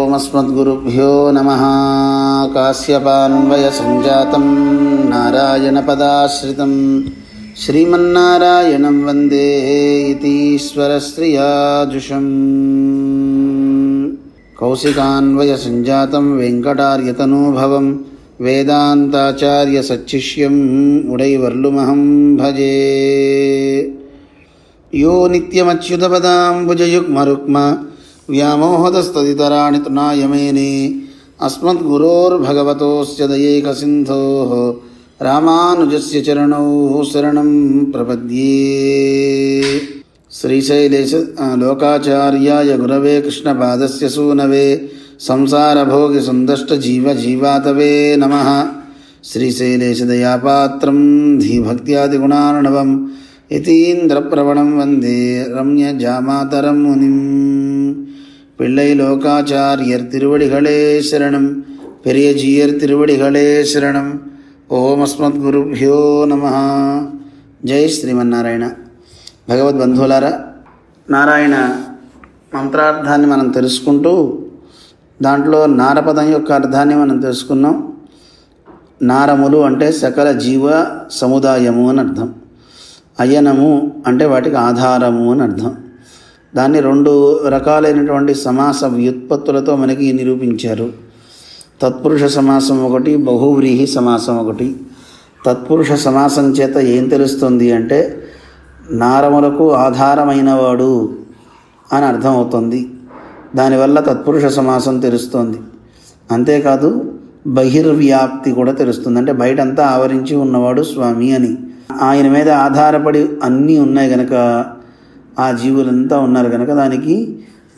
ఓమస్మద్గురుభ్యో నమః. కాశ్యపాన్వయ సంజాతం నారాయణపదాశ్రితం శ్రీమన్నారాయణం వందే యతీశ్వరశ్రియాజుషం. కౌశికాన్వయ సంజాతం వెంకటార్యతనూభవం వేదాంతాచార్య సచ్చిష్యం ఉడైవర్లుమహం భజే. యో నిత్యమచ్యుతపదాంబుజయుగ్మరుక్మ వ్యామోహతస్తదితరాణి తృణాయమేనే అస్మద్గురోర్భగవతోస్య దయైకసింధోః రామానుజస్య చరణౌ శరణం ప్రపద్యే. శ్రీశైలేశ లోకాచార్యాయ గురవే కృష్ణపాదస్య సూనవే సంసారభోగి సుందష్టజీవజీవాతవే నమః. శ్రీశైలేశదయాపాత్రం ధీభక్త్యాదిగుణార్ణవం యతీంద్రప్రవణం వందే రమ్యజామాతరం మునిం. பிள்ளை லோகாச்சாரியர் திருவடிகளே சரணம், பெரியஜீயர் திருவடிகளே శరణం. ఓం అస్మద్గురుభ్యో నమః. జై శ్రీమన్నారాయణ. భగవద్బంధువులారా, నారాయణ మంత్రార్థాన్ని మనం తెలుసుకుంటూ దాంట్లో నారపదం యొక్క అర్థాన్ని మనం తెలుసుకున్నాం. నారములు అంటే సకల జీవ సముదాయము అని అర్థం. అయనము అంటే వాటికి ఆధారము అని అర్థం. దాన్ని రెండు రకాలైనటువంటి సమాస వ్యుత్పత్తులతో మనకి నిరూపించారు. తత్పురుష సమాసం ఒకటి, బహువ్రీహి సమాసం ఒకటి. తత్పురుష సమాసం చేత ఏం తెలుస్తుంది అంటే నారములకు ఆధారమైనవాడు అని అర్థం అవుతుంది. దానివల్ల తత్పురుష సమాసం తెలుస్తుంది. అంతేకాదు బహిర్వ్యాప్తి కూడా తెలుస్తుంది. అంటే బయటంతా ఆవరించి ఉన్నవాడు స్వామి అని. ఆయన మీద ఆధారపడి అన్నీ ఉన్నాయి కనుక, ఆ జీవులంతా ఉన్నారు కనుక దానికి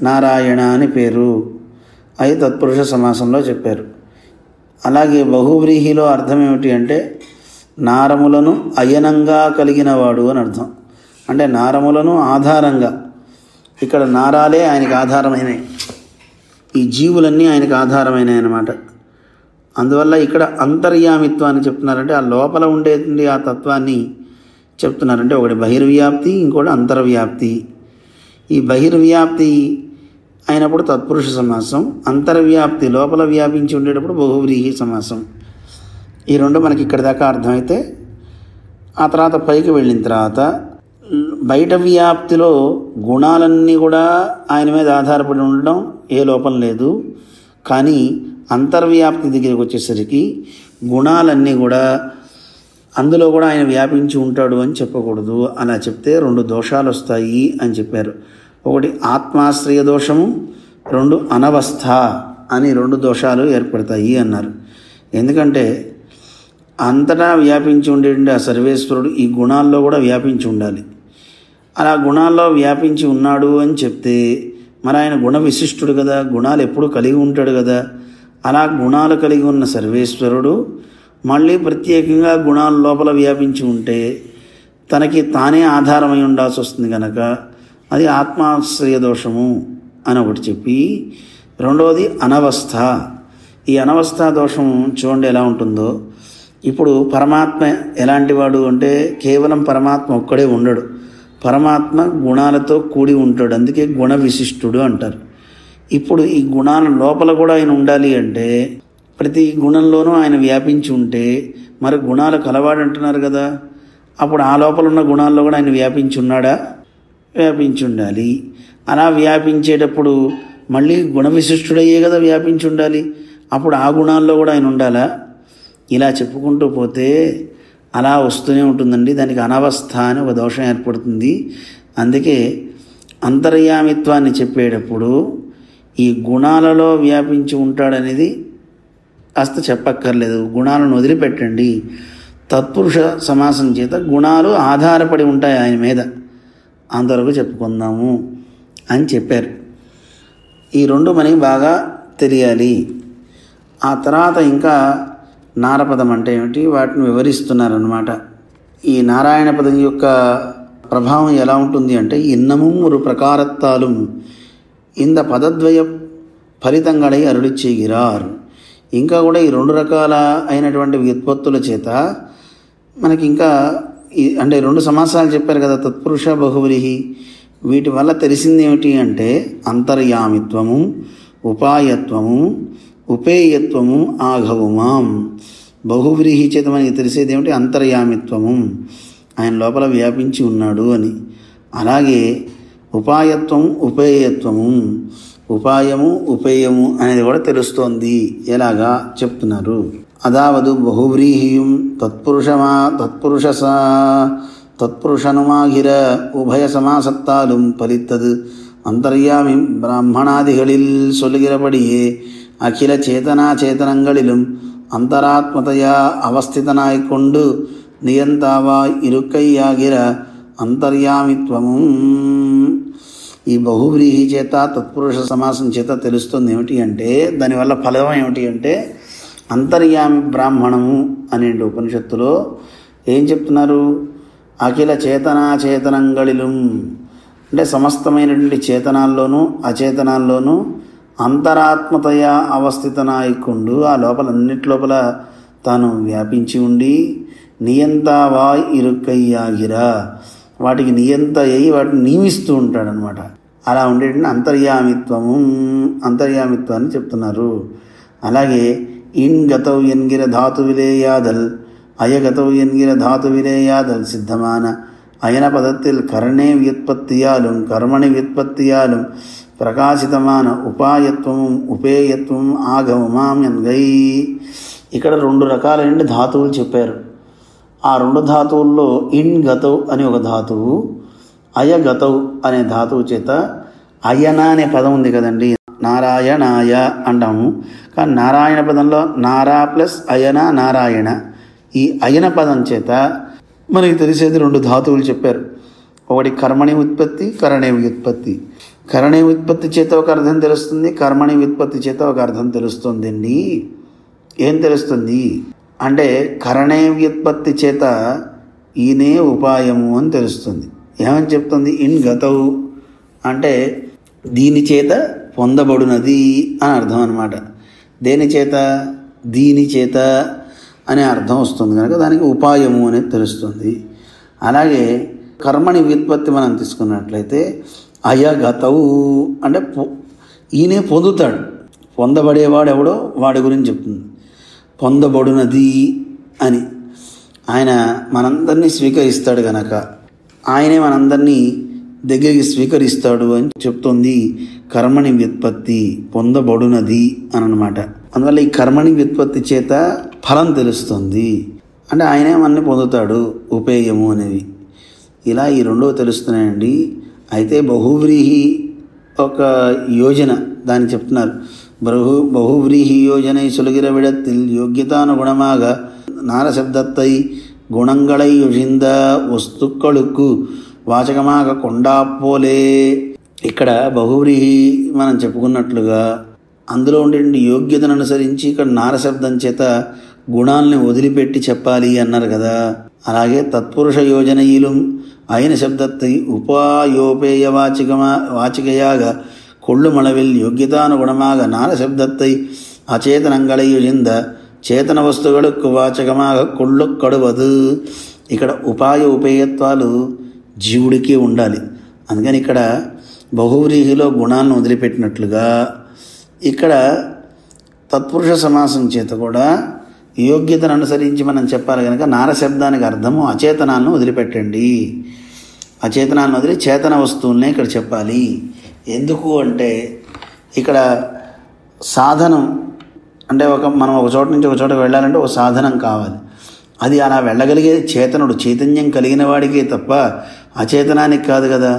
నారాయణ అని పేరు. అది తత్పురుష సమాసంలో చెప్పారు. అలాగే బహువ్రీహిలో అర్థం ఏమిటి అంటే నారములను అయనంగా కలిగినవాడు అని అర్థం. అంటే నారములను ఆధారంగా, ఇక్కడ నారాలే ఆయనకు ఆధారమైనవి, ఈ జీవులన్నీ ఆయనకు ఆధారమైనవి అన్నమాట. అందువల్ల ఇక్కడ అంతర్యామిత్వాన్ని చెప్తున్నారంటే ఆ లోపల ఉండేటువంటి ఆ తత్వాన్ని చెప్తున్నారంటే ఒకటి బహిర్వ్యాప్తి, ఇంకోటి అంతర్వ్యాప్తి. ఈ బహిర్వ్యాప్తి అయినప్పుడు తత్పురుష సమాసం, అంతర్వ్యాప్తి లోపల వ్యాపించి ఉండేటప్పుడు బహువ్రీహి సమాసం. ఈ రెండు మనకి ఇక్కడ దాకా అర్థమైతే ఆ తర్వాత పైకి వెళ్ళిన తర్వాత బయట వ్యాప్తిలో గుణాలన్నీ కూడా ఆయన మీద ఆధారపడి ఉండడం ఏ లోపం లేదు. కానీ అంతర్వ్యాప్తి దగ్గరికి వచ్చేసరికి గుణాలన్నీ కూడా అందులో కూడా ఆయన వ్యాపించి ఉంటాడు అని చెప్పకూడదు. అలా చెప్తే రెండు దోషాలు వస్తాయి అని చెప్పారు. ఒకటి ఆత్మాశ్రయ దోషము, రెండు అనవస్థ అని రెండు దోషాలు ఏర్పడతాయి అన్నారు. ఎందుకంటే అంతటా వ్యాపించి ఉండేటువంటి ఆ సర్వేశ్వరుడు ఈ గుణాల్లో కూడా వ్యాపించి ఉండాలి. అలా గుణాల్లో వ్యాపించి ఉన్నాడు అని చెప్తే మరి ఆయన గుణ విశిష్టుడు కదా, గుణాలు ఎప్పుడు కలిగి ఉంటాడు కదా. అలా గుణాలు కలిగి ఉన్న సర్వేశ్వరుడు మళ్ళీ ప్రత్యేకంగా గుణాల లోపల వ్యాపించి ఉంటే తనకి తానే ఆధారమై ఉండాల్సి వస్తుంది కనుక అది ఆత్మాశ్రయ దోషము అని ఒకటి చెప్పి, రెండవది అనవస్థ. ఈ అనవస్థ దోషం చూడండి ఎలా ఉంటుందో. ఇప్పుడు పరమాత్మ ఎలాంటి వాడు అంటే కేవలం పరమాత్మ ఒక్కడే ఉండడు, పరమాత్మ గుణాలతో కూడి ఉంటాడు. అందుకే గుణ విశిష్టుడు అంటారు. ఇప్పుడు ఈ గుణాల లోపల కూడా ఆయన ఉండాలి అంటే ప్రతి గుణంలోనూ ఆయన వ్యాపించి ఉంటే మరి గుణాలు కలవాడు అంటున్నారు కదా, అప్పుడు ఆ లోపల ఉన్న గుణాల్లో కూడా ఆయన వ్యాపించి ఉన్నాడా? వ్యాపించి ఉండాలి. అలా వ్యాపించేటప్పుడు మళ్ళీ గుణ విశిష్టుడయ్యే కదా వ్యాపించి ఉండాలి. అప్పుడు ఆ గుణాల్లో కూడా ఆయన ఉండాలా? ఇలా చెప్పుకుంటూ పోతే అలా వస్తూనే ఉంటుందండి. దానికి అనవస్థ అని ఒక దోషం ఏర్పడుతుంది. అందుకే అంతర్యామిత్వాన్ని చెప్పేటప్పుడు ఈ గుణాలలో వ్యాపించి ఉంటాడనేది కాస్త చెప్పక్కర్లేదు, గుణాలను వదిలిపెట్టండి. తత్పురుష సమాసం చేత గుణాలు ఆధారపడి ఉంటాయి ఆయన మీద, అంతవరకు చెప్పుకుందాము అని చెప్పారు. ఈ రెండు మనకి బాగా తెలియాలి. ఆ తర్వాత ఇంకా నారపదం అంటే ఏమిటి, వాటిని వివరిస్తున్నారన్నమాట. ఈ నారాయణ పదం యొక్క ప్రభావం ఎలా ఉంటుంది అంటే ఇన్నముం ஒரு ప్రకారத்தாலும் இந்த పదద్వయ ఫలితంగళై అరుళి செய்கிறார். ఇంకా కూడా ఈ రెండు రకాల అయినటువంటి వ్యుత్పత్తుల చేత మనకి ఇంకా అంటే రెండు సమాసాలు చెప్పారు కదా, తత్పురుష బహువ్రీహి. వీటి వల్ల తెలిసింది ఏమిటి అంటే అంతర్యామిత్వము, ఉపాయత్వము ఉపేయత్వము ఆఘవుమాం. బహువ్రీహి చేత మనకి తెలిసేది ఏమిటి? అంతర్యామిత్వము, ఆయన లోపల వ్యాపించి ఉన్నాడు అని. అలాగే ఉపాయత్వం ఉపేయత్వము, ఉపాయము ఉపేయము అనేది కూడా తెలుస్తోంది. ఎలాగా చెప్తున్నారు? అదావదు బహువ్రీహియం தத்புருஷனுமாகிற உபய சமாசத்தாலும் பலித்தது அந்தர்யாமி பிராமணாதிகளில் சொல்லுகிறபடியே அகில சேதனா சேதனங்களிலும் அந்தராத்மதையா அவஸ்திதனாய்கொண்டு நியந்தாவாய் இருக்கையாகிற అంతర్యామిత్వము. ఈ బహువ్రీహి చేత తత్పురుష సమాసం చేత తెలుస్తుంది ఏమిటి అంటే, దానివల్ల ఫలం ఏమిటి అంటే అంతర్యామి బ్రాహ్మణము అనే ఉపనిషత్తులో ఏం చెప్తున్నారు? అఖిల చేతనా చేతనంగళిలం అంటే సమస్తమైనటువంటి చేతనాల్లోనూ అచేతనాల్లోనూ అంతరాత్మతయా అవస్థితనాయికుండు, ఆ లోపల అన్నిటి లోపల తాను వ్యాపించి ఉండి నియంతావా ఇరుక్కయ్యాగిరా వాటికి నియంత అయ్యి వాటిని నియమిస్తూ ఉంటాడనమాట. అలా ఉండేటువంటి అంతర్యామిత్వాన్ని చెప్తున్నారు. అలాగే ఇన్ గతవ్ ఎన్గిర ధాతు విలేయాదల్ అయగతవ్ ఎన్గిర ధాతు విలేయాదల్ సిద్ధమాన అయన పదத்தில் కరణే వ్యుత్పత్తియాலும் కర్మణి వ్యుత్పత్తియాலும் ప్రకాశితమాన ఉపాయత్వం ఉపేయత్వం ఆగమమాం ఎన్గై. ఇక్కడ 2 రకాలైన ధాతువులు చెప్పారు. ఆ 2 ధాతువుల్లో ఇన్ గతవ్ అని ఒక ధాతువు, అయగతవ్ అనే ధాతువు చేత అయన అనే పదం ఉంది కదండి, నారాయణాయ అంటాము. కానీ నారాయణ పదంలో నారా ప్లస్ అయన నారాయణ, ఈ అయన పదం చేత మనకి తెలిసేది 2 ధాతువులు చెప్పారు. ఒకటి కర్మణి ఉత్పత్తి, కరణే వ్యుత్పత్తి. కరణే వ్యుత్పత్తి చేత ఒక అర్థం తెలుస్తుంది, కర్మణి వ్యుత్పత్తి చేత ఒక అర్థం తెలుస్తుందండి. ఏం తెలుస్తుంది అంటే కరణే వ్యుత్పత్తి చేత ఈయనే ఉపాయము అని తెలుస్తుంది. ఏమని చెప్తుంది? ఇన్ గతవు అంటే దీని చేత పొందబడునది అని అర్థం అన్నమాట. దేని చేత? దీని చేత అనే అర్థం వస్తుంది కనుక దానికి ఉపాయము అనేది తెలుస్తుంది. అలాగే కర్మని వ్యుత్పత్తి మనం తీసుకున్నట్లయితే అయగతవు అంటే ఈయనే పొందుతాడు, పొందబడేవాడు ఎవడో వాడి గురించి చెప్తుంది. పొందబడునది అని ఆయన మనందరినీ స్వీకరిస్తాడు కనుక ఆయనే మనందరినీ దగ్గరికి స్వీకరిస్తాడు అని చెప్తుంది కర్మణి వ్యుత్పత్తి, పొందబడునది అని అన్నమాట. అందువల్ల ఈ కర్మణి వ్యుత్పత్తి చేత ఫలం తెలుస్తుంది అంటే ఆయనే మనల్ని పొందుతాడు, ఉపేయము అనేవి. ఇలా ఈ 2 తెలుస్తున్నాయండి. అయితే బహువ్రీహి ఒక యోజన దాన్ని చెప్తున్నారు. బహువ్రీహి யோஜனை சொல்கிற விடத்தில் யோகியதானுகுணமாக நாரசப்தத்தை குணங்களை ஒழிந்த వస్తుக்களுக்கு వాచకமாக కొండాపోలే. ఇక్కడ బహువ్రీహి మనం చెప్పుకున్నట్లుగా అందులో ఉండే యోగ్యతను అనుసరించి ఇక్కడ నారశబ్దం చేత గుణాలని వదిలిపెట్టి చెప్పాలి అన్నారు కదా. అలాగే తత్పురుష యోజనయిலும் అయిన శబ్దத்தை உபாயோபேய வாச்சிகையாக கொள்ளுமளவில் யோகியதானுகுணமாக நாரசப்தத்தை అచేతనంగళை ஒழிந்த చేతన వస్తువులకు వాచకமாக కొళ్ళొక్కడువదు. ఇక్కడ ఉపాయ ఉపేయత్వాలు జీవుడికి ఉండాలి. అందుకని ఇక్కడ బహువ్రీహిలో గుణాలను వదిలిపెట్టినట్లుగా ఇక్కడ తత్పురుష సమాసం చేత కూడా యోగ్యతను అనుసరించి మనం చెప్పాలి కనుక నారశబ్దానికి అర్థము అచేతనాలను వదిలిపెట్టండి, అచేతనాలను వదిలి చేతన వస్తువులనే ఇక్కడ చెప్పాలి. ఎందుకు అంటే ఇక్కడ సాధనం అంటే మనం ఒక చోట నుంచి ఒక చోటకు వెళ్ళాలంటే ఒక సాధనం కావాలి. అది అలా వెళ్ళగలిగే చేతనుడు చైతన్యం కలిగిన వాడికే తప్ప అచేతనానికి కాదు కదా.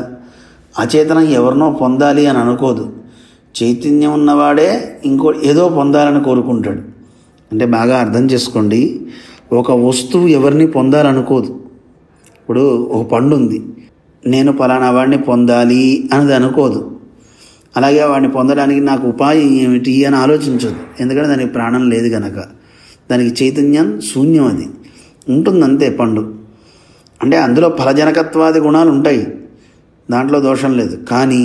అచేతనం ఎవరినో పొందాలి అని అనుకోదు, చైతన్యం ఉన్నవాడే ఏదో పొందాలని కోరుకుంటాడు. అంటే బాగా అర్థం చేసుకోండి, ఒక వస్తువు ఎవరిని పొందాలనుకోదు. ఇప్పుడు ఒక పండు ఉంది, నేను పలానా వాడిని పొందాలి అనేది అనుకోదు. అలాగే వాడిని పొందడానికి నాకు ఉపాయం ఏమిటి అని ఆలోచించదు, ఎందుకంటే దానికి ప్రాణం లేదు కనుక. దానికి చైతన్యం శూన్యం, అది ఉంటుంది అంతే. పండు అంటే అందులో ఫలజనకత్వాది గుణాలు ఉంటాయి, దాంట్లో దోషం లేదు. కానీ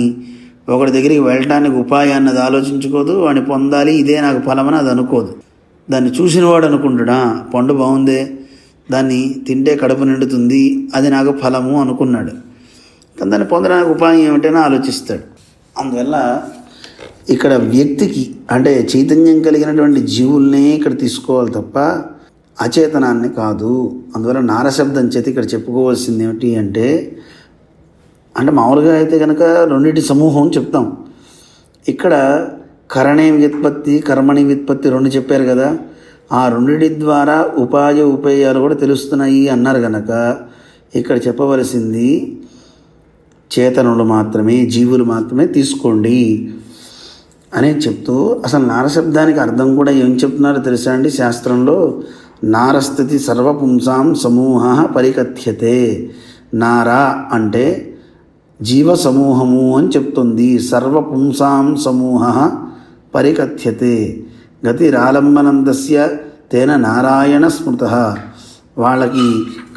ఒకటి దగ్గరికి వెళ్ళటానికి ఉపాయాన్ని అది ఆలోచించుకోదు, వాడిని పొందాలి ఇదే నాకు ఫలమని అది అనుకోదు. దాన్ని చూసినవాడు అనుకుంటాడా పండు బాగుందే, దాన్ని తింటే కడుపు నిండుతుంది, అది నాకు ఫలము అనుకున్నాడు. కానీ దాన్ని పొందడానికి ఉపాయం ఏమిటైనా ఆలోచిస్తాడు. అందువల్ల ఇక్కడ వ్యక్తికి అంటే చైతన్యం కలిగినటువంటి జీవుల్నే ఇక్కడ తీసుకోవాలి తప్ప అచేతనాన్ని కాదు. అందువల్ల నారశబ్దం చేత ఇక్కడ చెప్పుకోవాల్సింది ఏమిటి అంటే మామూలుగా అయితే కనుక రెండింటి సమూహం చెప్తాం. ఇక్కడ కరణే వ్యుత్పత్తి కర్మణి వ్యుత్పత్తి రెండు చెప్పారు కదా, ఆ రెండిటి ద్వారా ఉపేయాలు కూడా తెలుస్తున్నాయి అన్నారు కనుక ఇక్కడ చెప్పవలసింది చేతనులు మాత్రమే, జీవులు మాత్రమే తీసుకోండి అని చెప్తూ, అసలు నారశబ్దానికి అర్థం కూడా ఏం చెప్తున్నారో తెలుసా అండి శాస్త్రంలో? నారస్థితి సర్వపుంసాం సమూహ పరికథ్యతే. నార అంటే జీవ సమూహము అని చెప్తుంది. సర్వపుంసాం సమూహ పరికథ్యతే గతిరాలంబనందస్య తేన నారాయణ స్మృత. వాళ్ళకి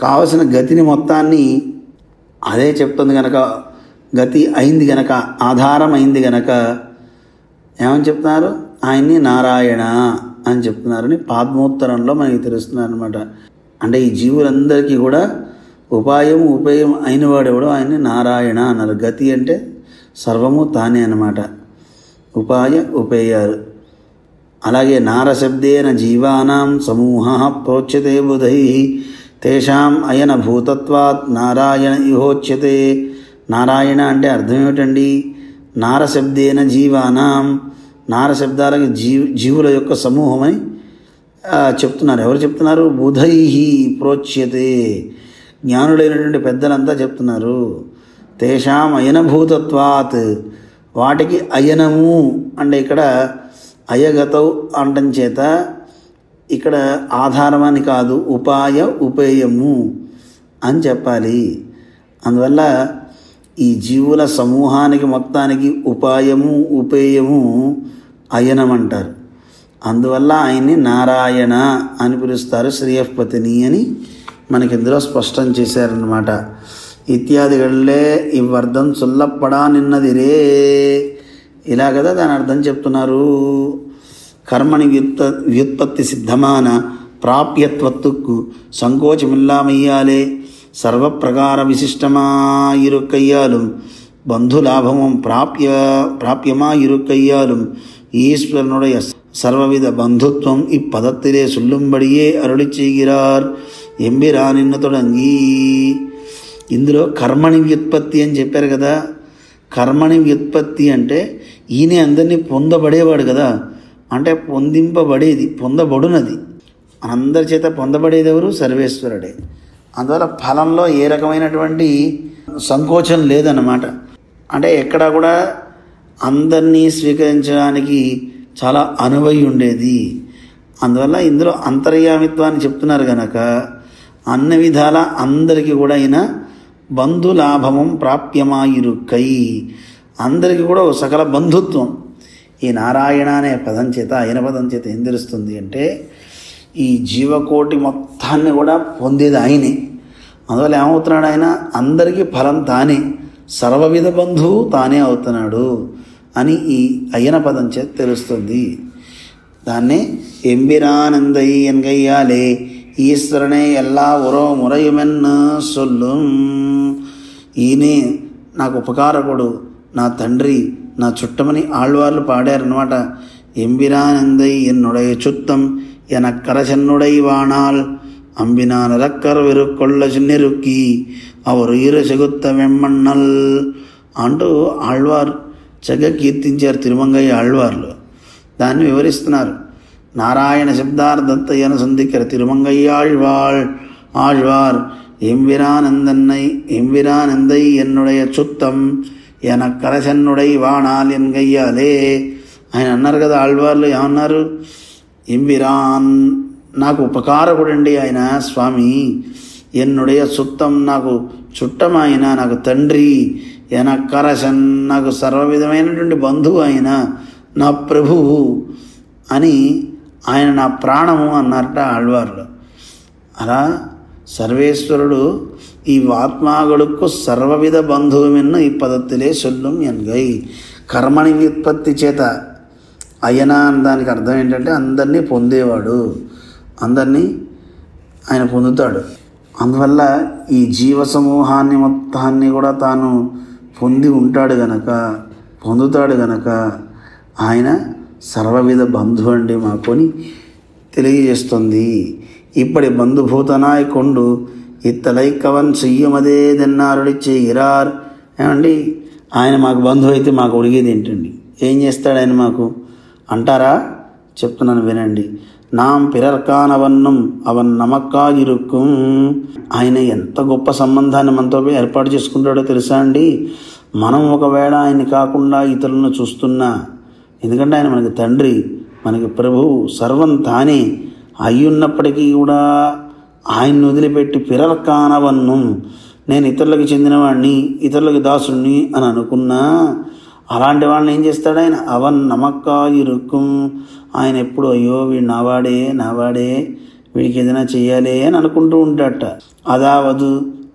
కావలసిన గతిని మొత్తాన్ని అదే చెప్తుంది కనుక, గతి అయింది గనక, ఆధారం అయింది గనక ఏమని చెప్తున్నారు? ఆయన్ని నారాయణ అని చెప్తున్నారని పాద్మోత్తరంలో మనకి తెలుస్తున్నారు అనమాట. అంటే ఈ జీవులందరికీ కూడా ఉపాయం ఉపేయం అయినవాడెవడో ఆయన్ని నారాయణ అన్నారు. గతి అంటే సర్వము తానే అన్నమాట, ఉపాయ ఉపేయాలు. అలాగే నారశబ్దేన జీవానాం సమూహ ప్రోచ్యతే బుధై తేషాం అయన భూతత్వాత్ నారాయణ ఇహోచ్యతే. నారాయణ అంటే అర్థం ఏమిటండి? నారశబ్దేన జీవానాం, నారశబ్దాలకి జీవుల యొక్క సమూహమని చెప్తున్నారు. ఎవరు చెప్తున్నారు? బుధై ప్రోచ్యతే, జ్ఞానులైనటువంటి పెద్దలంతా చెప్తున్నారు. తేషాం అయనభూతత్వాత్, వాటికి అయనము అంటే ఇక్కడ అయగతౌ అంటం చేత ఇక్కడ ఆధారమని కాదు, ఉపాయ ఉపేయము అని చెప్పాలి. అందువల్ల ఈ జీవుల సమూహానికి మొత్తానికి ఉపాయము ఉపేయము అయనం అంటారు. అందువల్ల ఆయన్ని నారాయణ అని పిలుస్తారు, శ్రేయఃపతిని అని మనకి ఇందులో స్పష్టం చేశారన్నమాట. ఇత్యాదిగళ్ళే ఇవ్వర్థం సుల్లప్పడా నిన్నదిరే, ఇలా కదా దాని అర్థం చెప్తున్నారు. కర్మని వ్యుత్పత్తి సిద్ధమాన ప్రాప్యత్వత్తుకు సంకోచమిల్లామయ్యాలే సర్వప్రకార విశిష్టమాయిరుక్కయ్యాலும் బంధులాభమం ప్రాప్యమాయిరుక్కయ్యాலும் ஈஸ்வரனுடைய சர்வவித பந்துத்வம் இப்பதத்திலே சொல்லும்படியே అరుళి செய்கிறார் ఎంబిరానిన్ను తొడంగి. ఇందులో కర్మణి వ్యుత్పత్తి అని చెప్పారు కదా. కర్మణి వ్యుత్పత్తి అంటే ఈయన అందరినీ పొందబడేవాడు కదా, అంటే పొందింపబడేది, పొందబడునది. మనందరి చేత పొందబడేది ఎవరు? సర్వేశ్వరుడే. అందువల్ల ఫలంలో ఏ రకమైనటువంటి సంకోచం లేదన్నమాట. అంటే ఎక్కడా కూడా అందరినీ స్వీకరించడానికి చాలా అనువై ఉండేది. అందువల్ల ఇందులో అంతర్యామిత్వాన్ని చెప్తున్నారు కనుక అన్ని విధాల అందరికీ కూడా అయిన బంధులాభమం ప్రాప్యమాయిరుక్కై, అందరికీ కూడా సకల బంధుత్వం ఈ నారాయణ అనే పదం చేత, అయిన పదం చేత ఏం తెలుస్తుంది అంటే ఈ జీవకోటి మొత్తాన్ని కూడా పొందేది ఆయనే. అందువల్ల ఏమవుతున్నాడు? ఆయన అందరికీ ఫలం తానే, సర్వవిధ బంధువు తానే అవుతున్నాడు అని ఈ అయ్యన పదం చేత తెలుస్తుంది. దాన్నే ఎంబిరానందై ఎన్గయ్యాలే ఈశ్వరనే ఎల్లా ఉరో మురయుమెన్ను సొల్లుం. ఈయనే నాకు ఉపకారకుడు, నా తండ్రి, నా చుట్టమని ఆళ్వార్లు పాడారన్నమాట. ఎంబిరానందై ఎన్నుడయ చుత్తం ఎనక్కరచెన్నుడై వాణాల్ అంబినాన రక్కర్ వెరుకొళ్ళ నెరుక్కి అవరు ఇరు చెగుత్త వెమ్మన్నల్ అంటూ ఆళ్వార్ చక్కగా కీర్తించారు తిరుమంగయ్య ఆళ్వార్లు. దాన్ని వివరిస్తున్నారు. నారాయణ శబ్దార్థத்தை என சந்திக்கிற திருமங்கையாழ்வார் எம்பிரானந்தை என்னுடைய சுத்தம் ఎనక్కరచెన్నుడై వాణాల్ ఎన్గయ్యాలే. ఆయన అన్నారు కదా ఆళ్వార్లు, ఏమన్నారు? ఎంబిరాన్ నాకు ఉపకారకుడండి ఆయన స్వామి, ఎన్నుடைய సుత్తం నాకు చుట్టం ఆయన, నాకు తండ్రి, ఎనక్కరచన్ నాకు సర్వవిధమైనటువంటి బంధువు ఆయన, నా ప్రభువు అని ఆయన నా ప్రాణము అన్నారట ఆళ్వార్లు. అలా సర్వేశ్వరుడు ఈ ఆత్మాగళుకు సర్వవిధ బంధువుమెన్ను ఈ పదత్తిలే సొల్లుం ఎన్గై. కర్మని వ్యుత్పత్తి చేత అయన దానికి అర్థం ఏంటంటే అందరినీ పొందేవాడు, అందరినీ ఆయన పొందుతాడు. అందువల్ల ఈ జీవ సమూహాన్ని మొత్తాన్ని కూడా తాను పొంది ఉంటాడు గనక, పొందుతాడు గనక ఆయన సర్వవిధ బంధువు అండి మాకొని తెలియజేస్తుంది. ఇప్పటి బంధుభూతనాయ్ కొండు ఇత్తలైక్కవన్ చెయ్యమదేదెన్నారుడి చేయిరార్. ఏమండి, ఆయన మాకు బంధువు అయితే మాకు ఒడిగేది ఏంటండి? ఏం చేస్తాడు ఆయన మాకు అంటారా? చెప్తున్నాను వినండి. నాం పిరర్కానవన్నం అవన్ నమక్కాగిరుక్కుం. ఆయన ఎంత గొప్ప సంబంధాన్ని మనతో ఏర్పాటు చేసుకుంటాడో తెలుసా అండి? మనం ఒకవేళ ఆయన్ని కాకుండా ఇతరులను చూస్తున్నా, ఎందుకంటే ఆయన మనకి తండ్రి, మనకి ప్రభువు, సర్వం తానే అయ్యున్నప్పటికీ కూడా ఆయన్ని వదిలిపెట్టి పిరర్కానవన్నం, నేను ఇతరులకు చెందినవాడిని, ఇతరులకు దాసుడిని అని అనుకున్నా, అలాంటి వాళ్ళని ఏం చేస్తాడు ఆయన? అవన్ నమక్కాగిరుక్కుం. ఆయన ఎప్పుడు అయ్యో వీడు నావాడే వీడికి ఏదైనా చెయ్యాలి అని అనుకుంటూ ఉంటాడట. అదావదు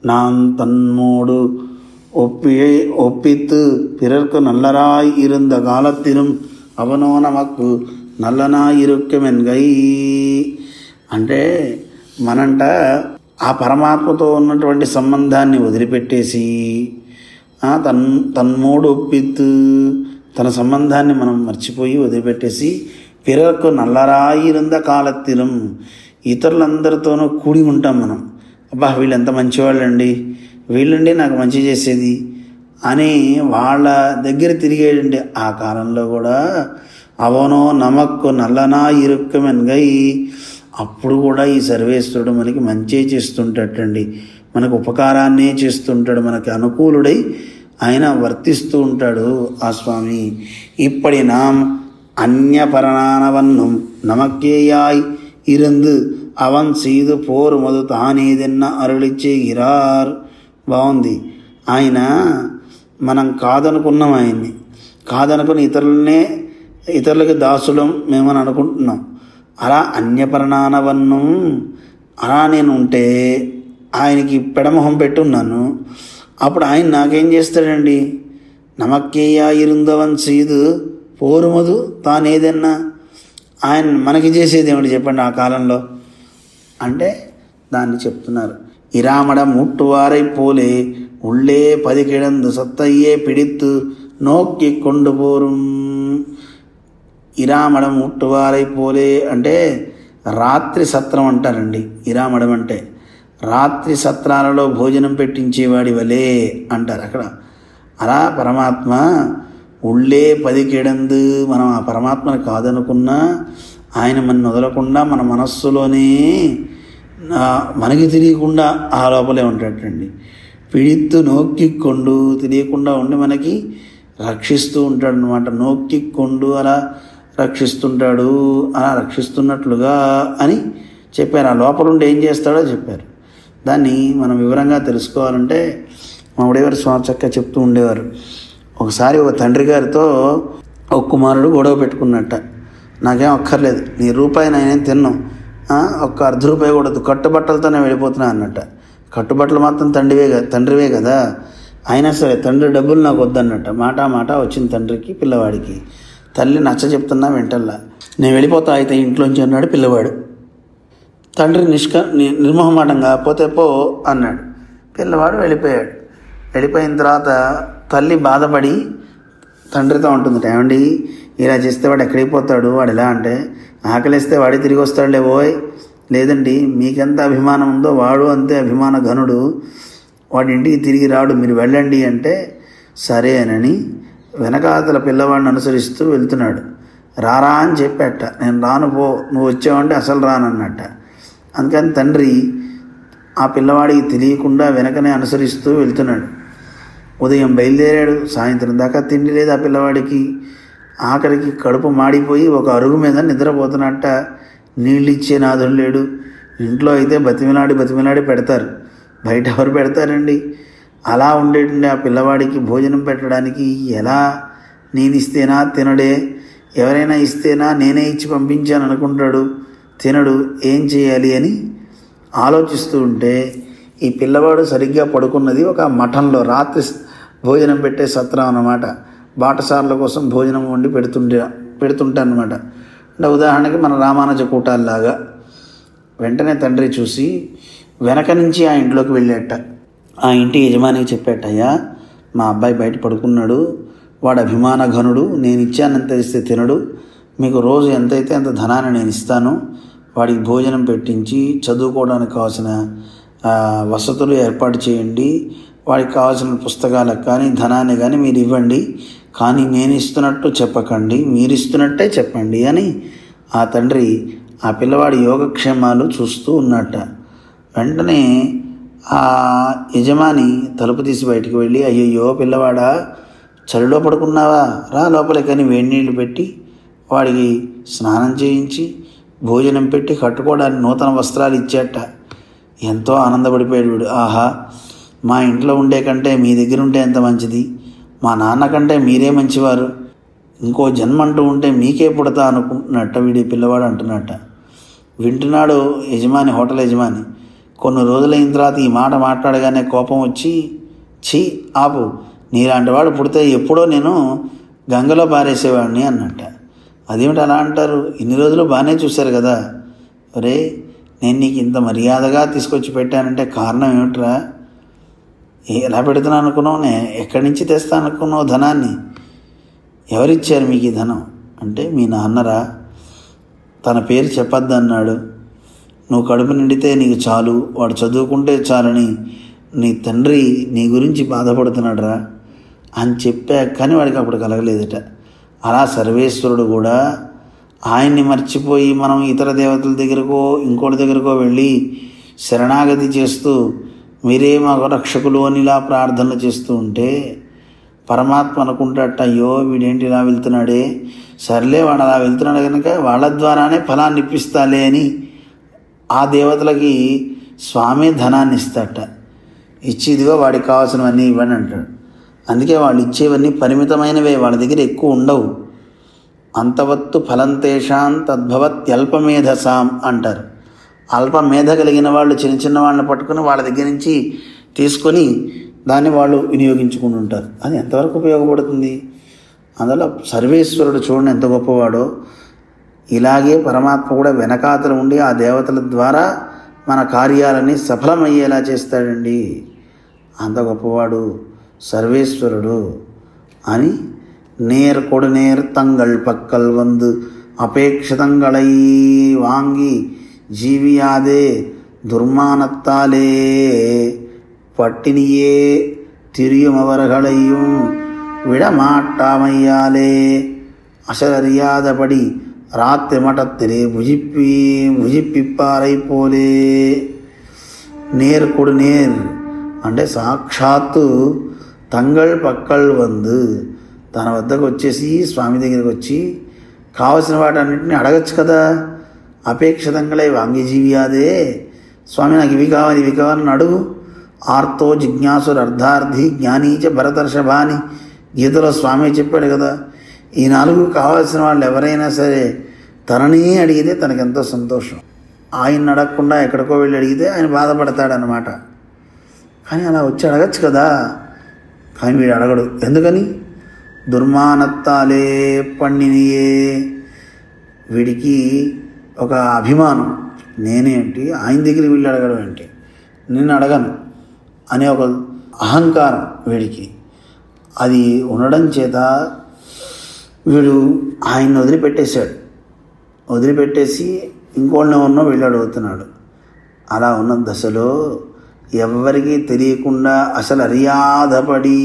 నాం తన్మోడు ఒప్పిత్తు పిరర్కు నల్లరాయి ఇరుంద కాలత్తిரும் అవనో నమక్కు నల్లనాయి ఇరుక్కెమెన్గై. అంటే మనంట ఆ పరమాత్మతో ఉన్నటువంటి సంబంధాన్ని వదిలిపెట్టేసి తన్మోడు ఒప్పిత్తు, తన సంబంధాన్ని మనం మర్చిపోయి వదిలిపెట్టేసి పిరర్కు నల్లరాయి ఇరుంద కాలత్తిరం, ఇతరులందరితోనూ కూడి ఉంటాం మనం. అబ్బా వీళ్ళు ఎంత మంచివాళ్ళండి, వీళ్ళండి నాకు మంచి చేసేది అని వాళ్ళ దగ్గర తిరిగేయండి. ఆ కాలంలో కూడా అవనో నమక్కు నల్లనా ఇరుక్కమెన్గై, అప్పుడు కూడా ఈ సర్వేశ్వరుడు మనకి మంచి చేస్తుంటాడండి, మనకు ఉపకారాన్నే చేస్తుంటాడు, మనకి అనుకూలుడై ఆయన వర్తిస్తూ ఉంటాడు ఆ స్వామి. ఇప్పటి నాం అన్యపరణానవన్నం నమక్కేయాయ్ ఇருந்து అవన్ సీదు పోరు మొదలు తానేదెన్న అరుళిచ్చే ఇరార్. బాగుంది. ఆయన మనం కాదనుకున్నాం, ఆయన్ని కాదనుకుని ఇతరులకి దాసులం మేమని అనుకుంటున్నాం. అలా అన్యపరణానవన్నం అలా నేను ఉంటే ఆయనకి పెడమొహం పెట్టున్నాను. అప్పుడు ఆయన నాకేం చేస్తాడండి? నమక్కేయా ఇరుందవన్ సీదు పోరుమదు తానేదన్నా. ఆయన మనకి చేసేది ఏమిటి చెప్పండి ఆ కాలంలో అంటే? దాన్ని చెప్తున్నారు. ఇరామడ ముట్టువారై పోలే ఉళ్ళే 10 కిడందు సత్తయ్యే పిడిత్తు నోక్కి కొండు పోరుం. ఇరామడం ముట్టువారై పోలే అంటే రాత్రి సత్రం అంటారండి. ఇరామడం అంటే రాత్రి సత్రాలలో భోజనం పెట్టించేవాడి వలే అంటారు అక్కడ. అలా పరమాత్మ ఉళ్ళే 10 కిడందు, మనం ఆ పరమాత్మను కాదనుకున్నా ఆయన మన వదలకుండా మన మనస్సులోనే మనకి తెలియకుండా ఆ లోపలే ఉంటాడండి. పిడిత్తు నోక్కికొండు, తెలియకుండా ఉండి మనకి రక్షిస్తూ ఉంటాడు అనమాట. నోక్కికొండు అలా రక్షిస్తుంటాడు, అలా రక్షిస్తున్నట్లుగా అని చెప్పారు. ఆ లోపల ఉండి ఏం చేస్తాడో చెప్పారు. దాన్ని మనం వివరంగా తెలుసుకోవాలంటే మా ఉడేవారు స్వామి చక్కగా చెప్తూ ఉండేవారు. ఒకసారి ఒక తండ్రి గారితో ఒక కుమారుడు గొడవ పెట్టుకున్నట్ట. నాకేం అక్కర్లేదు, నీ రూపాయి నేనేం తిన్నాం, ఒక్క ₹1 కూడా కట్టుబట్టలతోనే వెళ్ళిపోతున్నా అన్నట్ట. కట్టుబట్టలు మాత్రం తండ్రివే కదా, అయినా సరే తండ్రి డబ్బులు నాకు వద్దన్నట్ట. మాట వచ్చింది తండ్రికి పిల్లవాడికి. తల్లి నచ్చ చెప్తున్నా వెంటల్లా, నేను వెళ్ళిపోతా అయితే ఇంట్లోంచి అన్నాడు పిల్లవాడు. తండ్రి నిర్మోహమాటంగా పోతే పో అన్నాడు. పిల్లవాడు వెళ్ళిపోయాడు. వెళ్ళిపోయిన తర్వాత తల్లి బాధపడి తండ్రితో ఉంటుందట, ఏమండి ఇలా చేస్తే వాడు ఎక్కడికి పోతాడు, వాడు ఎలా అంటే ఆకలిస్తే వాడే తిరిగి వస్తాడులే ఓయ్. లేదండి, మీకెంత అభిమానం ఉందో వాడు అంతే అభిమాన ఘనుడు, వాడి ఇంటికి తిరిగి రాడు, మీరు వెళ్ళండి అంటే సరే అని వెనకాతల పిల్లవాడిని అనుసరిస్తూ వెళ్తున్నాడు. రారా అని చెప్పాట. నేను రాను పో, నువ్వు వచ్చావంటే అసలు రానన్నట్ట. అందుకని తండ్రి ఆ పిల్లవాడికి తెలియకుండా వెనకనే అనుసరిస్తూ వెళ్తున్నాడు. ఉదయం బయలుదేరాడు, సాయంత్రం దాకా తిండి లేదు ఆ పిల్లవాడికి. ఆఖరికి కడుపు మాడిపోయి ఒక అరుగు మీద నిద్రపోతున్నట్ట. నీళ్ళు ఇచ్చే నాదుడు లేడు. ఇంట్లో అయితే బతిమిలాడి పెడతారు, బయట ఎవరు పెడతారండి? అలా ఉండేటండి ఆ పిల్లవాడికి భోజనం పెట్టడానికి. ఎలా నేను ఇస్తేనా తినడే, ఎవరైనా ఇస్తేనా నేనే ఇచ్చి పంపించాను అనుకుంటాడు, తినడు, ఏం చేయాలి అని ఆలోచిస్తూ ఉంటే ఈ పిల్లవాడు సరిగ్గా పడుకున్నది ఒక మఠంలో. రాత్రి భోజనం పెట్టే సత్రం అన్నమాట. బాటసార్ల కోసం భోజనం వండి పెడుతుంటా అన్నమాట. అంటే ఉదాహరణకి మన రామానుజ కూటాల్లాగా. వెంటనే తండ్రి చూసి వెనక నుంచి ఆ ఇంట్లోకి వెళ్ళేట. ఆ ఇంటి యజమానికి చెప్పేట, అయ్యా మా అబ్బాయి బయట పడుకున్నాడు, వాడు అభిమాన ఘనుడు, నేను ఇచ్చానంత ఇస్తే తినడు, మీకు రోజు ఎంతైతే అంత ధనాన్ని నేను ఇస్తాను, వాడికి భోజనం పెట్టించి చదువుకోవడానికి కావాల్సిన వసతులు ఏర్పాటు చేయండి, వాడికి కావాల్సిన పుస్తకాలకు కానీ ధనాన్ని కానీ మీరు ఇవ్వండి, కానీ నేను ఇస్తున్నట్టు చెప్పకండి, మీరు ఇస్తున్నట్టే చెప్పండి అని ఆ తండ్రి ఆ పిల్లవాడి యోగక్షేమాలు చూస్తూ ఉన్నట్ట. వెంటనే ఆ యజమాని తలుపు తీసి బయటికి వెళ్ళి, అయ్యయ్యో పిల్లవాడా, చలిలో పడుకున్నావా, రా లోపలికి అని వేడి నీళ్ళు పెట్టి వాడికి స్నానం చేయించి భోజనం పెట్టి కట్టుకోవడానికి నూతన వస్త్రాలు ఇచ్చేట. ఎంతో ఆనందపడిపోయాడు వీడు. ఆహా, మా ఇంట్లో ఉండే కంటే మీ దగ్గర ఉంటే ఎంత మంచిది, మా నాన్న కంటే మీరే మంచివారు, ఇంకో జన్మ అంటూ ఉంటే మీకే పుడతా అనుకుంటున్నట్ట వీడి పిల్లవాడు అంటున్నట్ట. వింటున్నాడు యజమాని, హోటల్ యజమాని. కొన్ని రోజులైన తర్వాత ఈ మాట మాట్లాడగానే కోపం వచ్చి, ఛీ ఆపు, నీలాంటి వాడు పుడితే ఎప్పుడో నేను గంగలో పారేసేవాడిని అన్నట్ట. అదేమిటి అలా అంటారు, ఇన్ని రోజులు బాగానే చూశారు కదా, ఒరే నేను నీకు ఇంత మర్యాదగా తీసుకొచ్చి పెట్టానంటే కారణం ఏమిట్రా, ఎలా పెడుతున్నాను అనుకున్నావు, ఎక్కడి నుంచి తెస్తాను అనుకున్నావు ధనాన్ని, ఎవరిచ్చారు మీకు ఈ ధనం అంటే, మీ నాన్నరా, తన పేరు చెప్పొద్దన్నాడు, నువ్వు కడుపు నిండితే నీకు చాలు, వాడు చదువుకుంటే చాలని నీ తండ్రి నీ గురించి బాధపడుతున్నాడు రా అని చెప్పా. కానీ వాడికి అప్పుడు కలగలేదట. అలా సర్వేశ్వరుడు కూడా ఆయన్ని మర్చిపోయి మనం ఇతర దేవతల దగ్గరకో ఇంకోటి దగ్గరకో వెళ్ళి శరణాగతి చేస్తూ మీరే మాకు రక్షకులు అని ఇలా ప్రార్థనలు చేస్తూ ఉంటే పరమాత్మ అనుకుంటాట, అయ్యో వీడేంటి ఇలా వెళ్తున్నాడే, సర్లే వాడు అలా వెళ్తున్నాడు కనుక వాళ్ళ ద్వారానే ఫలాన్ని ఇప్పిస్తాలే అని ఆ దేవతలకి స్వామి ధనాన్ని ఇస్తాట. ఇచ్చి ఇదిగో వాడికి కావాల్సినవన్నీ ఇవ్వని అంటాడు. అందుకే వాళ్ళు ఇచ్చేవన్నీ పరిమితమైనవే, వాళ్ళ దగ్గర ఎక్కువ ఉండవు. అంతవత్తు ఫలంతేషాం తద్భవత్యల్పమేధసాం అంటారు. అల్పమేధ కలిగిన వాళ్ళు చిన్న చిన్న వాళ్ళని పట్టుకుని వాళ్ళ దగ్గర నుంచి తీసుకొని దాన్ని వాళ్ళు వినియోగించుకుని ఉంటారు. అది ఎంతవరకు ఉపయోగపడుతుంది? అందులో సర్వేశ్వరుడు చూడండి ఎంత గొప్పవాడో. ఇలాగే పరమాత్మ కూడా వెనకాతలు ఉండి ఆ దేవతల ద్వారా మన కార్యాలని సఫలమయ్యేలా చేస్తాడండి. అంత గొప్పవాడు సర్వేశ్వరుడు అని நேர் கொடுநேர் தங்கள் பக்கல் வந்து அபேட்சிதங்களை வாங்கி ஜீவியாதே துர்மானத்தாலே பட்டினியே திரியும் அவர்களையும் விடமாட்டாமையாலே அசரறியாதபடி ராத்திரி மட்டத்திலே భుజిప్పిప్పారై పోలే. నేర్ కొడు నేర్ అంటే సాక్షాత్తు తంగళ్ పక్కల్ వందు తన వద్దకు వచ్చేసి స్వామి దగ్గరికి వచ్చి కావలసిన వాటన్నింటినీ అడగచ్చు కదా. అపేక్షితంగా వాంగిజీవ్యాదే, స్వామి నాకు ఇవి కావాలి ఇవి కావాలని అడుగు. ఆర్తో జిజ్ఞాసుర్ అర్ధార్థి జ్ఞానీచ భరతర్షభాని గీతలో స్వామి చెప్పాడు కదా. ఈ 4 కావాల్సిన వాళ్ళు ఎవరైనా సరే తననే అడిగితే తనకెంతో సంతోషం. ఆయన అడగకుండా ఎక్కడికో వెళ్ళి అడిగితే ఆయన బాధపడతాడనమాట. కానీ అలా వచ్చి అడగచ్చు కదా. కానీ వీడు అడగడు. ఎందుకని? దుర్మానత్తాలే పండినియే. వీడికి ఒక అభిమానం, నేనేంటి ఆయన దగ్గరికి వెళ్ళి అడగడం ఏంటి, నేను అడగను అనే ఒక అహంకారం వీడికి. అది ఉండడం చేత వీడు ఆయన్ని వదిలిపెట్టేసి ఇంకోళ్ళని ఉన్నో వెళ్ళి అడుగుతున్నాడు. అలా ఉన్న దశలో ఎవ్వరికీ తెలియకుండా అసలు అరియాధపడి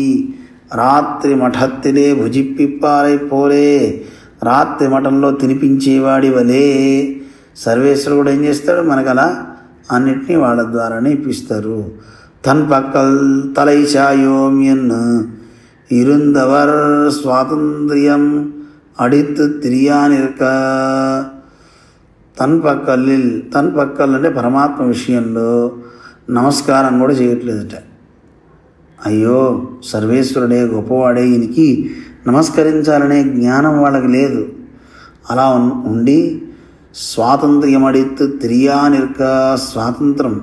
రాత్రి మఠత్తిలే భుజిప్పిప్పారై పోలే, రాత్రి మఠంలో తినిపించేవాడి వలే సర్వేశ్వరుడు కూడా ఏం చేస్తాడు, మనకు అలా అన్నిటినీ వాళ్ళ ద్వారానే ఇప్పిస్తారు. తన్ పక్కల్ తలైచాయోమ్యన్ இருந்தவர் స్వాతంత్ర్యం అడిత్ తిరియానిర్క. తన్ పక్కల్ అంటే పరమాత్మ విషయంలో నమస్కారం కూడా చేయట్లేదట. అయ్యో సర్వేశ్వరుడే గొప్పవాడే, ఈయనకి నమస్కరించాలనే జ్ఞానం వాళ్ళకి లేదు. అలా ఉండి స్వాతంత్ర్యం అడిత్ తిరియానిర్క, స్వాతంత్రం,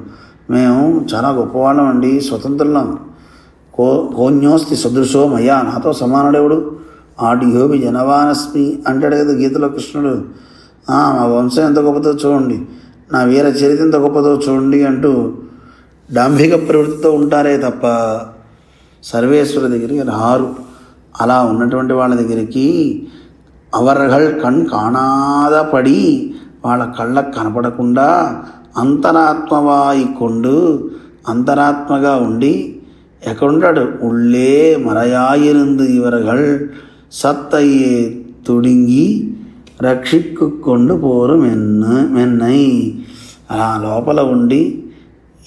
మేము చాలా గొప్పవాళ్ళం అండి, స్వతంత్రులం. కోన్యోస్తి సదృశో మయా, నాతో సమానుడెవడు, ఆడియోపి జనవానస్మి అంటాడు కదా గీతలో కృష్ణుడు. మా వంశం ఎంత గొప్పదో చూడండి, నా వీర చరిత్ర ఎంత గొప్పదో చూడండి అంటూ డాంభిక ప్రవృత్తితో ఉంటారే తప్ప సర్వేశ్వరు దగ్గరికి రారు. అలా ఉన్నటువంటి వాళ్ళ దగ్గరికి అవர்கள் కణ్ కాణాదపడి వాళ్ళ కళ్ళకు కనపడకుండా అంతరాత్మవాయి కొండు అంతరాత్మగా ఉండి ఎక్కడుంటాడు? உள்ளே மறையாயிருந்து இவர்கள் சத்தையே துடுங்கி రక్షిక్కు కొండు పోరు మెన్నై. అలా లోపల ఉండి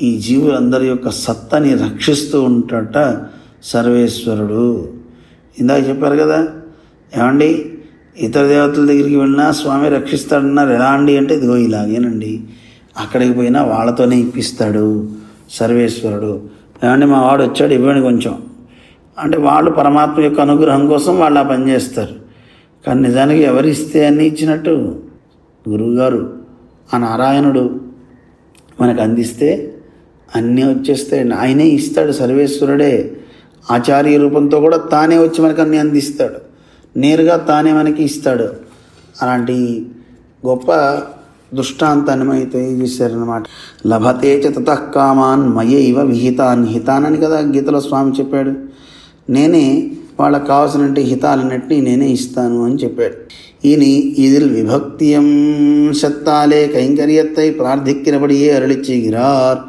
ఈ జీవులందరి యొక్క సత్తని రక్షిస్తూ ఉంటాడట సర్వేశ్వరుడు. ఇందాక చెప్పారు కదా, ఏమండి ఇతర దేవతల దగ్గరికి వెళ్ళినా స్వామి రక్షిస్తాడన్నారు. ఎలా అండి అంటే ఇదిగో ఇలాగేనండి, అక్కడికి పోయినా వాళ్ళతోనే ఇప్పిస్తాడు సర్వేశ్వరుడు. ఏమండి మా వాడు వచ్చాడు ఇవ్వండి కొంచెం అంటే వాళ్ళు పరమాత్మ యొక్క అనుగ్రహం కోసం వాళ్ళు ఆ పని చేస్తారు. కానీ నిజానికి ఎవరిస్తే అన్నీ ఇచ్చినట్టు? గురువుగారు ఆ నారాయణుడు మనకు అందిస్తే అన్నీ వచ్చేస్తాయండి. ఆయనే ఇస్తాడు, సర్వేశ్వరుడే ఆచార్య రూపంతో కూడా తానే వచ్చి మనకు అన్నీ అందిస్తాడు, నేరుగా తానే మనకి ఇస్తాడు. అలాంటి గొప్ప దృష్టాంతాన్ని మనకి తెలియజేశారనమాట. లభతే చ తతః కామాన్ మయైవ విహితాన్. హితాన్ అని కదా గీతలో స్వామి చెప్పాడు. నేనే వాళ్ళకు కావాల్సినటువంటి హితాలన్నింటినీ నేనే ఇస్తాను అని చెప్పాడు. இனி இதில் விபக்தியம் சத்தாலே கைங்கரியத்தை ప్రార్థిక్కినబడియే అరళి చేయகிறார்.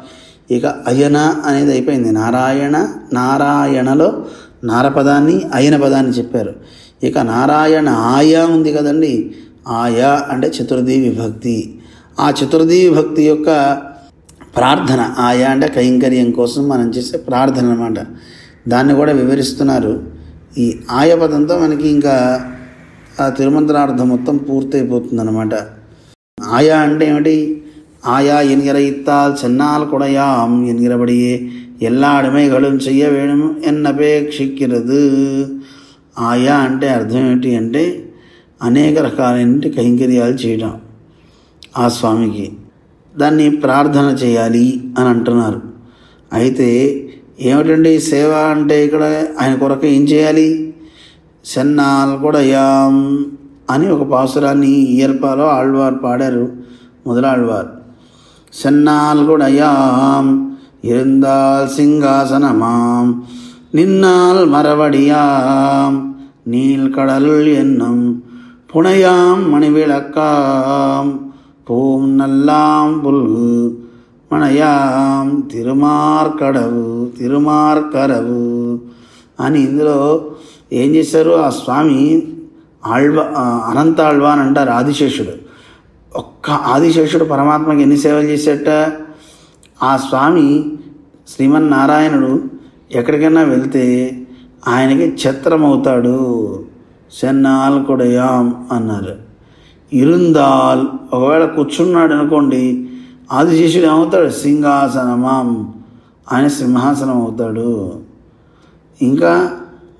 ఇక అయన అనేది అయిపోయింది. నారాయణలో నారపదాన్ని అయన పదాన్ని చెప్పారు. ఇక నారాయణ ఆయా ఉంది కదండి, ఆయా అంటే చతుర్థీ విభక్తి. ఆ చతుర్థీ విభక్తి యొక్క ప్రార్థన, ఆయా అంటే కైంకర్యం కోసం మనం చేసే ప్రార్థన అన్నమాట. దాన్ని కూడా వివరిస్తున్నారు. ఈ ఆయా పదంతో మనకి ఇంకా ఆ తిరుమంత్రార్థం మొత్తం పూర్తయిపోతుందన్నమాట. ఆయా అంటే ఏమిటి? ఆయా ఎన్గిర ఇత్తాల్ చెన్నాల్ కొడయాం ఎన్గిరబడియే எல்லா அடிமைகளும் செய்ய வேணும் ఎన్నపేక్షిక్కిరదు. ఆయా అంటే అర్థం ఏమిటి అంటే అనేక రకాలైన కైంకర్యాలు చేయడం ఆ స్వామికి, దాన్ని ప్రార్థన చేయాలి అని అంటున్నారు. అయితే ఏమిటండి సేవ అంటే ఇక్కడ ఆయన కొరకు ఏం చేయాలి? సెన్నాల్ కొడయాం అని ఒక పాసురాన్ని ఇయర్పాలో ఆళ్వార్ పాడారు, మొదలాళ్వార్. సెన్నాల్ కొడయాం இருந்தால் சிங்காசனமாம் நின்னால் மரவடியாம் நீள்கடலுள் என்னும் புனையாம் மணிவிளக்காம் பூம் நல்லாம் புல்கு మణయాం తిరుమార్కరవు అని ఇందులో ఏం చేశారు? ఆ స్వామి అనంత ఆళ్వాన్ అంటారు ఆదిశేషుడు. ఒక్క ఆదిశేషుడు పరమాత్మకి ఎన్ని సేవలు చేసేట? ఆ స్వామి శ్రీమన్నారాయణుడు ఎక్కడికైనా వెళ్తే ఆయనకి ఛత్రమవుతాడు. సెన్నాల్ కొడయాం అన్నారు. ఇరుందాల్ ఒకవేళ కూర్చున్నాడు అనుకోండి, ఆదిశేషుడు ఏమవుతాడు? సింహాసనమాం, ఆయన సింహాసనం అవుతాడు. ఇంకా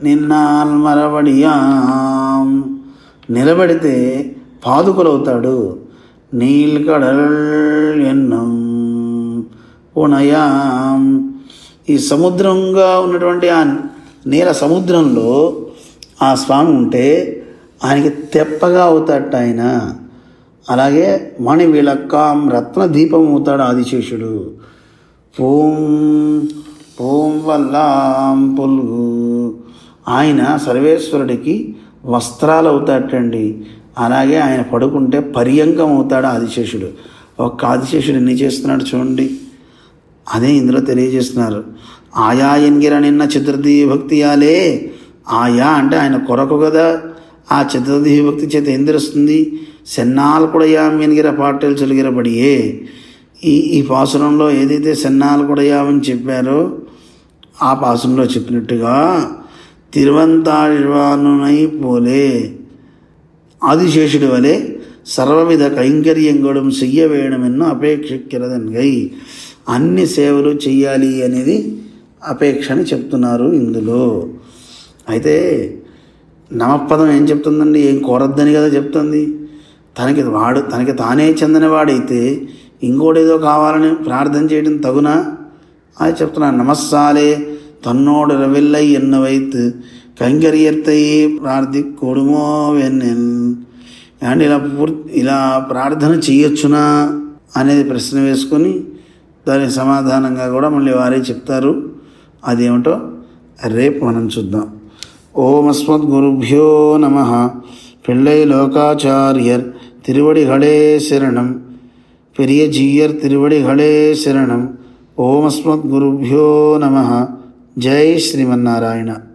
నిన్నాల్ మరవడియాం నిలబడితే పాదుకలవుతాడు. నీల్కడల్ ఎన్నం పునయాం ఈ సముద్రంగా ఉన్నటువంటి ఆ నీల సముద్రంలో ఆ స్వామి ఉంటే ఆయనకి తెప్పగా అవుతాడట ఆయన. అలాగే మణి విళక్కాం రత్న దీపం అవుతాడు ఆదిశేషుడు. పూం వల్లాం పుల్గు ఆయన సర్వేశ్వరుడికి వస్త్రాలు అవుతాడటండి. అలాగే ఆయన పడుకుంటే పర్యంకం అవుతాడు ఆదిశేషుడు. ఒక్క ఆదిశేషుడు ఎన్ని చేస్తున్నాడు చూడండి. అదే ఇందులో తెలియజేస్తున్నారు. ఆయా ఎన్గిర నిన్న చతుర్థీ విభక్తియాలే. ఆయా అంటే ఆయన కొరకు కదా. ఆ చతుర్థీ విభక్తి చేత ఏం తెలుస్తుంది? సెన్నాల్ కొడయాం ఎన్గిర పాటలు చెలిగిరబడియే. ఈ పాసురంలో ఏదైతే సెన్నాల్ కొడయామని చెప్పారో ఆ పాసురంలో చెప్పినట్టుగా తిరువంతాళ్వానునై పోలే ఆదిశేషుడి వలె సర్వవిధ కైంకర్యంగడం చెయ్య వేయడమెన్నో అపేక్షిక్కిరదన్గై అన్ని సేవలు చెయ్యాలి అనేది అపేక్షని చెప్తున్నారు ఇందులో. అయితే నమపదం ఏం చెప్తుందండి? ఏం కోరద్దని కదా చెప్తుంది. తనకి తానే చెందినవాడైతే ఇంకోటేదో కావాలని ప్రార్థన చేయడం తగునా? అది చెప్తున్నాను. నమస్సాలే తన్నోడు రవిల్లై ఎన్నవైత్ కైంకర్యర్తై ప్రార్థికోడుమో వెన్నెల్. అండ్ ఇలా ప్రార్థన చేయొచ్చునా అనేది ప్రశ్న వేసుకొని దానికి సమాధానంగా కూడా మళ్ళీ వారే చెప్తారు. అదేమిటో రేపు మనం చూద్దాం. ஓம் அஸ்மத்குருப்யோ நமः. பிள்ளை லோகாச்சாரியர் திருவடிகளே சரணம். பெரிய ஜீயர் திருவடிகளே சரணம். ஓம் அஸ்மத்குருப்யோ நமः. ஜெய் ஸ்ரீமன்னாராயண.